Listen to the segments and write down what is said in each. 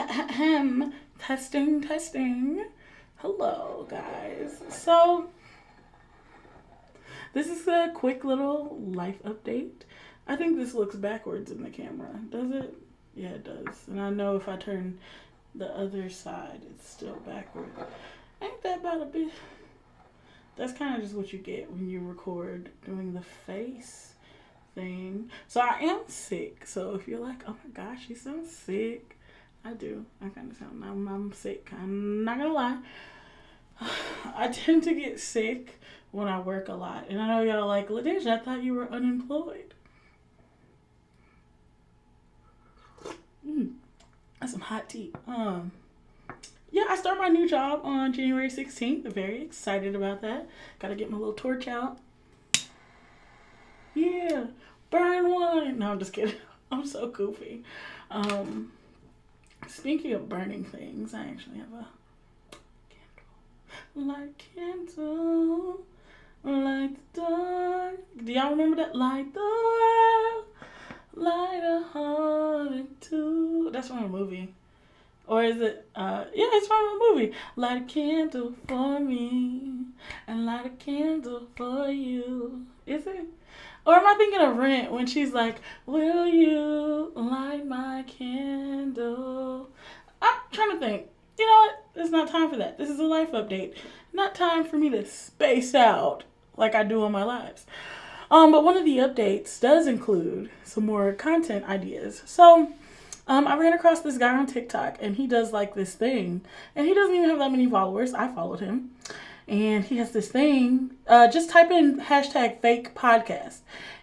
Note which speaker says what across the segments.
Speaker 1: Testing, testing. Hello, guys. So, this is a quick little life update. I think this looks backwards in the camera. Does it? Yeah, it does. And I know if I turn the other side, it's still backward. Ain't that about a bit? That's kind of just what you get when you record doing the face thing. So I am sick. So if you're like, oh my gosh, she sounds sick. I do. I kind of sound, I'm sick. I'm not going to lie. I tend to get sick when I work a lot. And I know y'all like, LaDeja, I thought you were unemployed. That's some hot tea. Yeah, I start my new job on January 16th. I'm very excited about that. Gotta get my little torch out. Yeah, burn one. No, I'm just kidding. I'm so goofy. Speaking of burning things, I actually have a candle. Light candle, light the dark. Do y'all remember that? Light the world, light a heart and two. That's from a movie. Or is it, yeah, it's from a movie. Light a candle for me and light a candle for you. Is it? Or am I thinking of Rent when she's like, will you light my candle? I'm trying to think. You know what? It's not time for that. This is a life update. Not time for me to space out like I do on my lives. But one of the updates does include some more content ideas. So, I ran across this guy on TikTok, and he does like this thing, and he doesn't even have that many followers. I followed him, and he has this thing. Just type in hashtag fake podcast,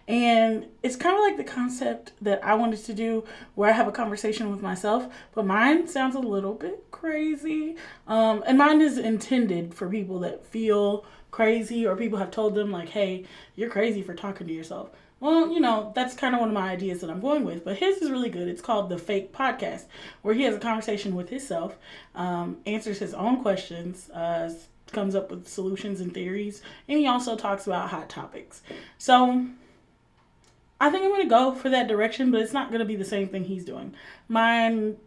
Speaker 1: and it's kind of like the concept that I wanted to do, where I have a conversation with myself, but mine sounds a little bit crazy, and mine is intended for people that feel crazy, or people have told them like, hey, you're crazy for talking to yourself. Well, you know, that's kind of one of my ideas that I'm going with. But his is really good. It's called The Fake Podcast, where he has a conversation with himself, answers his own questions, comes up with solutions and theories, and he also talks about hot topics. So I think I'm going to go for that direction, but it's not going to be the same thing he's doing. Mine,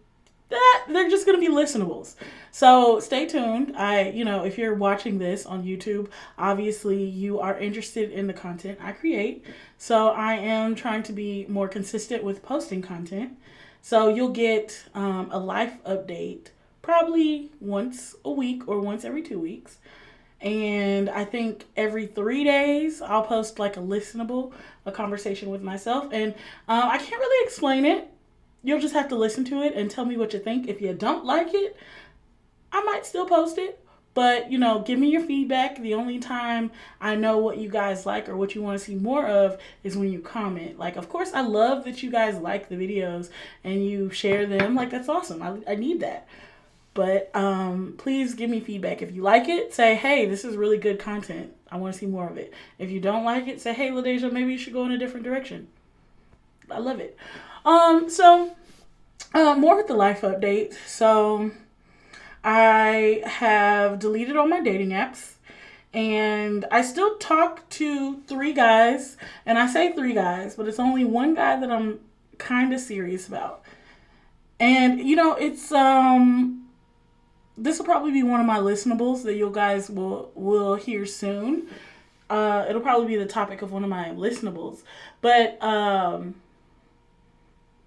Speaker 1: they're just going to be listenables. So stay tuned. If you're watching this on YouTube, obviously you are interested in the content I create. So I am trying to be more consistent with posting content. So you'll get a life update probably once a week or once every 2 weeks. And I think every 3 days I'll post like a listenable, a conversation with myself. And I can't really explain it. You'll just have to listen to it and tell me what you think. If you don't like it, I might still post it. But, give me your feedback. The only time I know what you guys like or what you want to see more of is when you comment. Like, of course, I love that you guys like the videos and you share them. Like, that's awesome. I need that. But please give me feedback. If you like it, say, hey, this is really good content. I want to see more of it. If you don't like it, say, hey, LaDeja, maybe you should go in a different direction. I love it. More with the life update. So I have deleted all my dating apps, and I still talk to 3 guys, and I say 3 guys, but it's only one guy that I'm kind of serious about. And it's this will probably be one of my listenables that you guys will hear soon. It'll probably be the topic of one of my listenables, but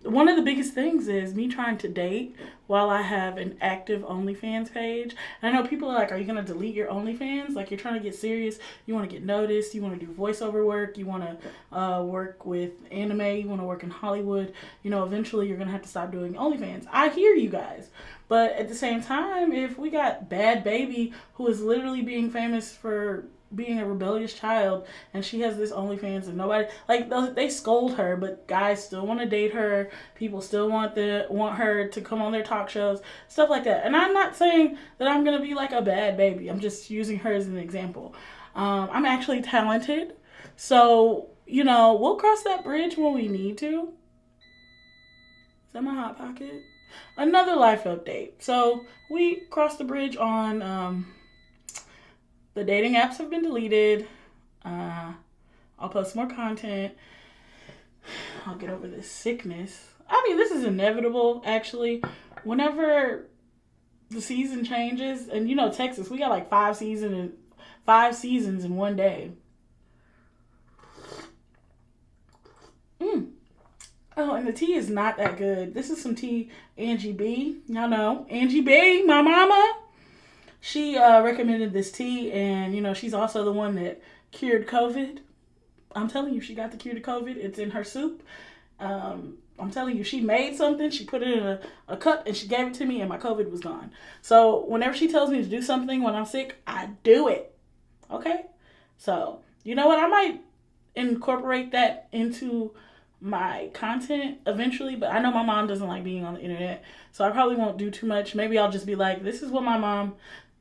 Speaker 1: one of the biggest things is me trying to date while I have an active OnlyFans page. And I know people are like, are you going to delete your OnlyFans? Like, you're trying to get serious. You want to get noticed. You want to do voiceover work. You want to work with anime. You want to work in Hollywood. Eventually you're going to have to stop doing OnlyFans. I hear you guys. But at the same time, if we got Bad Baby, who is literally being famous for being a rebellious child, and she has this OnlyFans, and nobody, like, they scold her, but guys still want to date her. People still want her to come on their talk shows, stuff like that. And I'm not saying that I'm gonna be like a Bad Baby. I'm just using her as an example. I'm actually talented, so we'll cross that bridge when we need to. Is that my hot pocket? Another life update. So we crossed the bridge on the dating apps have been deleted. I'll post more content. I'll get over this sickness. I mean, this is inevitable, actually. whenever the season changes, and you know Texas, we got like five seasons in one day. Oh, and the tea is not that good. This is some tea, Angie B. Y'all know Angie B, my mama. She recommended this tea, and you know she's also the one that cured COVID. I'm telling you, she got the cure to COVID. It's in her soup. I'm telling you, she made something. She put it in a cup, and she gave it to me, and my COVID was gone. So whenever she tells me to do something when I'm sick, I do it. Okay? So you know what? I might incorporate that into my content eventually, but I know my mom doesn't like being on the internet, so I probably won't do too much. Maybe I'll just be like, this is what my mom,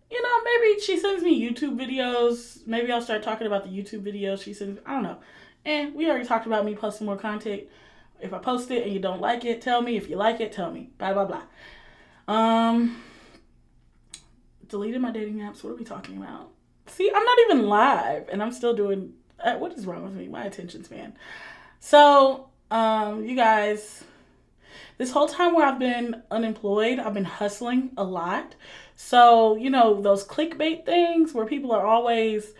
Speaker 1: you know, maybe she sends me YouTube videos. Maybe I'll start talking about the YouTube videos she sends. I don't know. And we already talked about me posting more content. If I post it and you don't like it, tell me. If you like it, tell me. Blah, blah, blah. Deleted my dating apps. What are we talking about? See, I'm not even live, and I'm still doing, what is wrong with me? My attention span. So, you guys, this whole time where I've been unemployed, I've been hustling a lot. So, you know, those clickbait things where people are always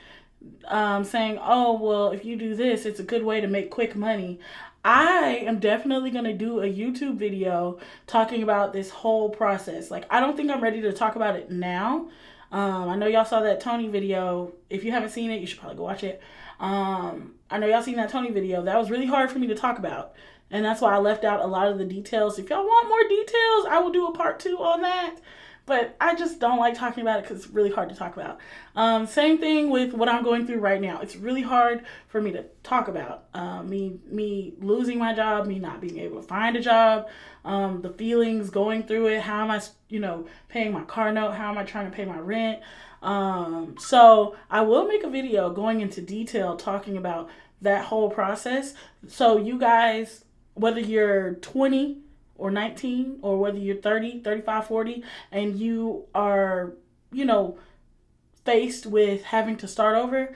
Speaker 1: saying, oh, well, if you do this, it's a good way to make quick money. I am definitely going to do a YouTube video talking about this whole process. Like, I don't think I'm ready to talk about it now. I know y'all saw that Tony video. If you haven't seen it, you should probably go watch it. I know y'all seen that Tony video. That was really hard for me to talk about. And that's why I left out a lot of the details. If y'all want more details, I will do a part 2 on that. But I just don't like talking about it because it's really hard to talk about. Same thing with what I'm going through right now. It's really hard for me to talk about. Me losing my job, me not being able to find a job, the feelings going through it. How am I, paying my car note? How am I trying to pay my rent? So I will make a video going into detail talking about that whole process. So you guys, whether you're 20 or 19, or whether you're 30, 35, 40, and you are, faced with having to start over,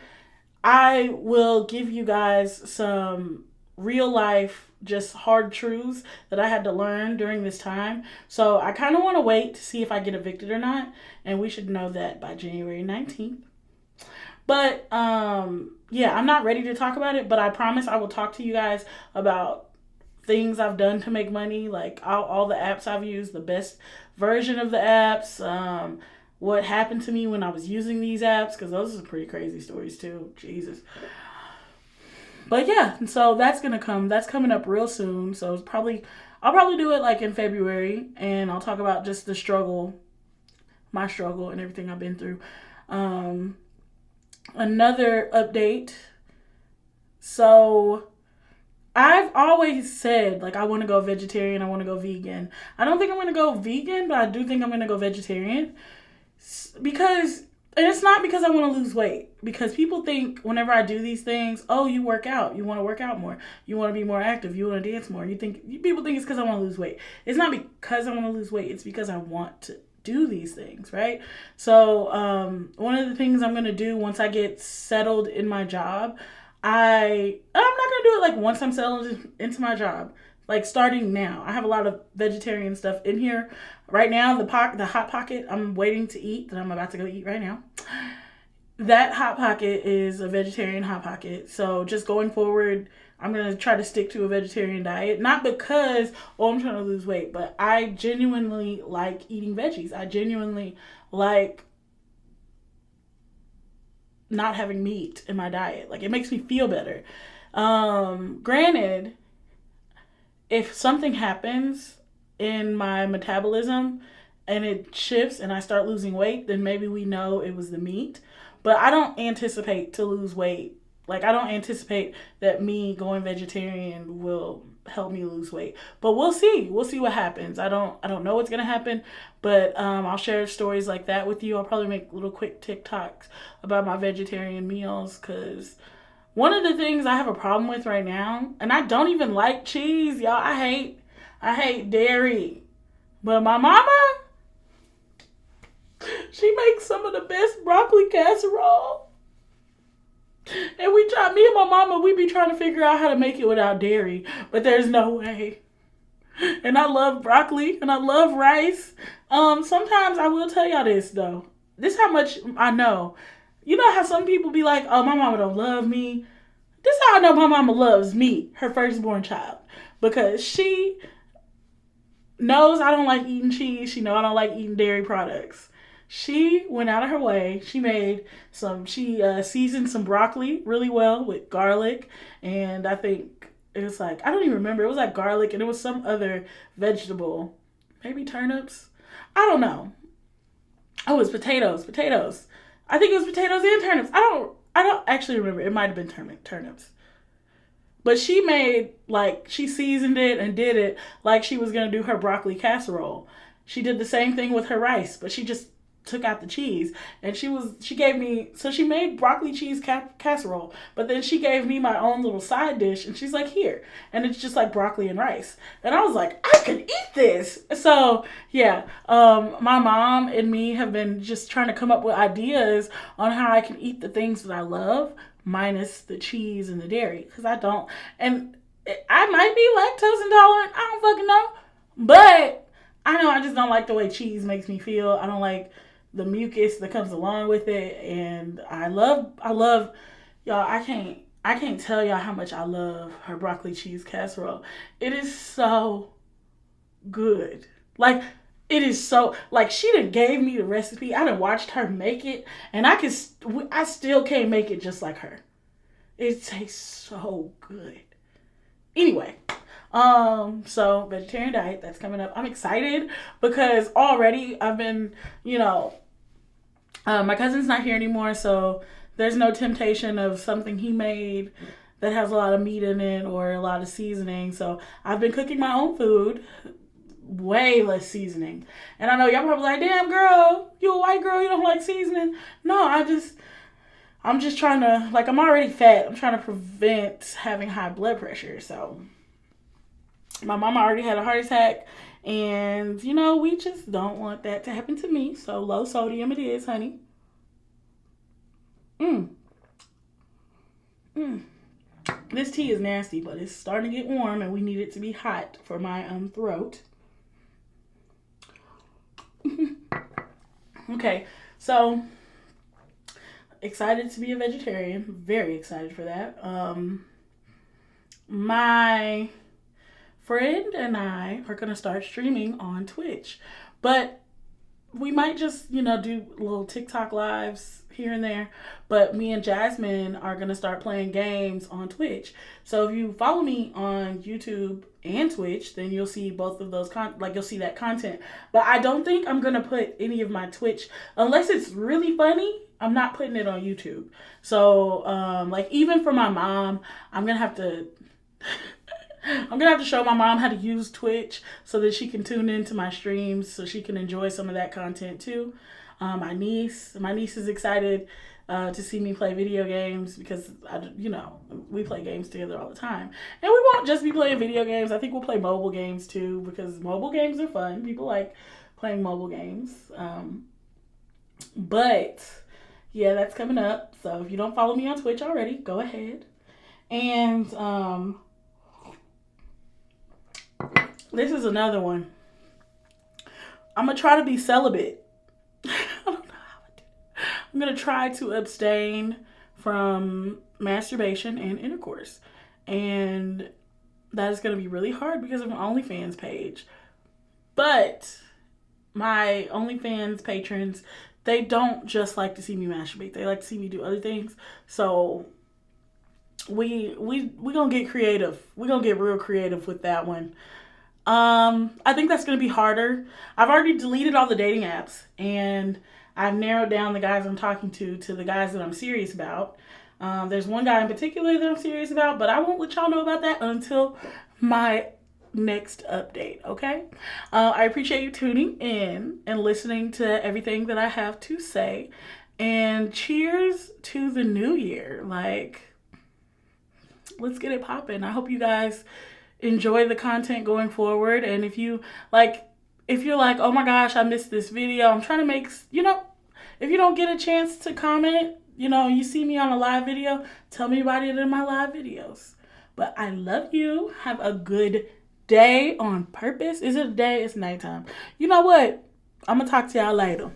Speaker 1: I will give you guys some real life, just hard truths that I had to learn during this time. So I kind of want to wait to see if I get evicted or not, and we should know that by January 19th. But, yeah, I'm not ready to talk about it, but I promise I will talk to you guys about things I've done to make money, like all the apps I've used, the best version of the apps, what happened to me when I was using these apps, because those are pretty crazy stories too. Jesus. But yeah, so that's coming up real soon. So I'll probably do it like in February, and I'll talk about just my struggle and everything I've been through. Another update. So I've always said, I want to go vegetarian, I want to go vegan. I don't think I'm going to go vegan, but I do think I'm going to go vegetarian. And it's not because I want to lose weight. Because people think whenever I do these things, oh, you work out. You want to work out more. You want to be more active. You want to dance more. People think it's because I want to lose weight. It's not because I want to lose weight. It's because I want to do these things, right? So one of the things I'm going to do once I get settled in my job, I'm not going to do it once I'm settled into my job, starting now. I have a lot of vegetarian stuff in here right now. The Hot Pocket I'm waiting to eat, that I'm about to go eat right now. That Hot Pocket is a vegetarian Hot Pocket. So just going forward, I'm going to try to stick to a vegetarian diet. Not because, I'm trying to lose weight, but I genuinely like eating veggies. I genuinely like not having meat in my diet. It makes me feel better. Granted, if something happens in my metabolism and it shifts and I start losing weight, then maybe we know it was the meat. But I don't anticipate to lose weight. I don't anticipate that me going vegetarian will help me lose weight. But we'll see. We'll see what happens. I don't know what's going to happen, but I'll share stories like that with you. I'll probably make little quick TikToks about my vegetarian meals, because one of the things I have a problem with right now, and I don't even like cheese, y'all. I hate dairy. But my mama, she makes some of the best broccoli casserole. And me and my mama, we be trying to figure out how to make it without dairy, but there's no way. And I love broccoli and I love rice. Sometimes I will tell y'all this though. This is how much I know. You know how some people be like, "Oh, my mama don't love me." This is how I know my mama loves me, her firstborn child, because she knows I don't like eating cheese. She know I don't like eating dairy products. She went out of her way. She made some. She seasoned some broccoli really well with garlic, and I think it was like I don't even remember. It was like garlic, and it was some other vegetable, maybe turnips. I don't know. Oh, it was potatoes. Potatoes. I think it was potatoes and turnips. I don't actually remember. It might have been turnips. But she made, like, she seasoned it and did it like she was going to do her broccoli casserole. She did the same thing with her rice, but she just took out the cheese. And she gave me, so she made broccoli cheese casserole, but then she gave me my own little side dish and she's like, here. And it's just like broccoli and rice. And I was like, I could eat this. So, yeah, my mom and me have been just trying to come up with ideas on how I can eat the things that I love minus the cheese and the dairy because I don't. And I might be lactose intolerant. I don't fucking know. But I know I just don't like the way cheese makes me feel. I don't like the mucus that comes along with it. And I love, y'all, I can't tell y'all how much I love her broccoli cheese casserole. It is so good. Like, it is so, like, she done gave me the recipe. I done watched her make it, and I still can't make it just like her. It tastes so good. Anyway, so vegetarian diet, that's coming up. I'm excited because already I've been, my cousin's not here anymore, so there's no temptation of something he made that has a lot of meat in it or a lot of seasoning. So I've been cooking my own food, way less seasoning. And I know y'all probably like, damn girl, you a white girl, you don't like seasoning. No, I'm just trying to, like, I'm already fat. I'm trying to prevent having high blood pressure. So my mama already had a heart attack and, we just don't want that to happen to me. So low sodium it is, honey. This tea is nasty, but it's starting to get warm and we need it to be hot for my throat. Okay, so excited to be a vegetarian. Very excited for that. My friend and I are going to start streaming on Twitch, but we might just, do little TikTok lives here and there. But me and Jasmine are going to start playing games on Twitch. So if you follow me on YouTube and Twitch, then you'll see both of those, you'll see that content. But I don't think I'm going to put any of my Twitch, unless it's really funny, I'm not putting it on YouTube. So, even for my mom, I'm going to have to... I'm going to have to show my mom how to use Twitch so that she can tune into my streams so she can enjoy some of that content too. My niece is excited to see me play video games because, we play games together all the time. And we won't just be playing video games. I think we'll play mobile games too because mobile games are fun. People like playing mobile games. But, yeah, that's coming up. So if you don't follow me on Twitch already, go ahead. And, this is another one. I'm going to try to be celibate. I don't know how I do it. I'm going to try to abstain from masturbation and intercourse. And that is going to be really hard because of my OnlyFans page. But my OnlyFans patrons, they don't just like to see me masturbate. They like to see me do other things. So we going to get creative. We're going to get real creative with that one. I think that's going to be harder. I've already deleted all the dating apps and I've narrowed down the guys I'm talking to the guys that I'm serious about. There's one guy in particular that I'm serious about, but I won't let y'all know about that until my next update, okay? I appreciate you tuning in and listening to everything that I have to say. And cheers to the new year. Let's get it popping. I hope you guys enjoy the content going forward. And if you're like, oh my gosh, I missed this video, I'm trying to make, if you don't get a chance to comment, you see me on a live video, tell me about it in my live videos. But I love you. Have a good day on purpose. Is it a day? It's nighttime. You know what? I'm gonna talk to y'all later.